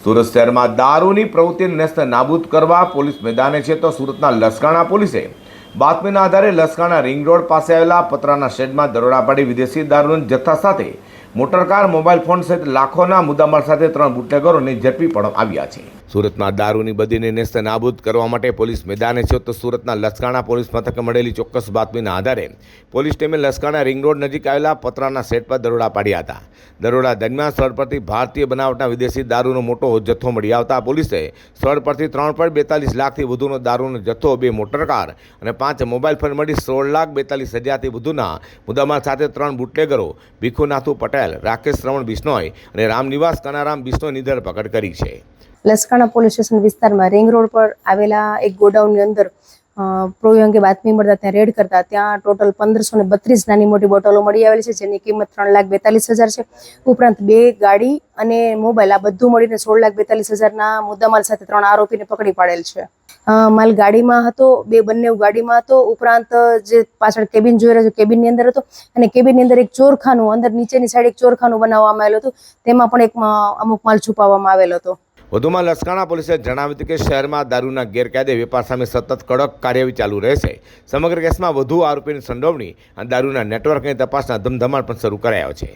સુરત શહેરમાં દારૂની પ્રવૃત્તિને નેસ્ત નાબૂદ કરવા પોલીસ મેદાને છે તો સુરતના લસકાણા પોલીસે બાતમીના આધારે લસકાણા રિંગ રોડ પાસે આવેલા પતરાના શેડમાં દરોડા પાડી વિદેશી દારૂના જથ્થા સાથે મોટરકાર, મોબાઈલ ફોન સહિત લાખોના મુદ્દામાલ સાથે 3 બુટલેગરોને ઝડપી પાડવામાં આવ્યા છે। સુરતમાં દારૂની બદીને નેસ્ત નાબૂદ કરવા માટે પોલીસ મેદાને છે તો સુરતના લસકાણા પોલીસ મથકે મળેલી ચોક્કસ બાતમીના આધારે પોલીસ ટીમે લસકાણા રિંગ રોડ નજીક આવેલા પતરાના શેડ પર દરોડા પાડ્યા હતા। દરોડા દરમિયાન સ્થળ પરથી ભારતીય બનાવટના વિદેશી દારૂનો મોટો જથ્થો મળી આવતા પોલીસે સ્થળ પરથી 3.42 લાખથી વધુનો દારૂનો જથ્થો, 2 મોટરકાર અને 5 મોબાઈલ ફોન મળી 16,42,000થી વધુના મુદ્દામાલ સાથે 3 બુટલેગરો ભીખુનાથુ પટેલ, રાકેશ શ્રવણ બિશ્નોઈ અને રામનિવાસ કનારામ બિશ્નોઈની ધરપકડ કરી છે। લસકાણા પોલીસ સ્ટેશન વિસ્તારમાં રિંગ રોડ પર આવેલા એક ગોડાઉનની અંદર પ્રોવી અંગે બાતમી મળતા ત્યાં રેડ કરતા ત્યાં ટોટલ 1532 નાની મોટી બોટલો મળી આવેલી છે, જેની કિંમત 3,42,000 છે। ઉપરાંત 2 ગાડી અને મોબાઈલ, આ બધું મળીને 16,42,000ના મુદ્દામાલ સાથે 3 આરોપીને પકડી પાડેલ છે। માલ ગાડીમાં હતો, બંને ગાડીમાં હતો। ઉપરાંત જે પાછળ કેબિન જોઈ રહ્યો છે, કેબિનની અંદર હતો અને કેબિનની અંદર એક ચોરખાનું, અંદર નીચેની સાઈડ એક ચોરખાનું બનાવવામાં આવેલું હતું, તેમાં પણ એક અમુક માલ છુપાવવામાં આવેલો હતો। વધુમાં લસકાણા પોલીસે જણાવ્યું હતું કે શહેરમાં દારૂના ગેરકાયદે વેપાર સામે સતત કડક કાર્યવાહી ચાલુ રહેશે। સમગ્ર કેસમાં વધુ આરોપીની સંડોવણી અને દારૂના નેટવર્કની તપાસના ધમધમાટ પણ શરૂ કરાયો છે।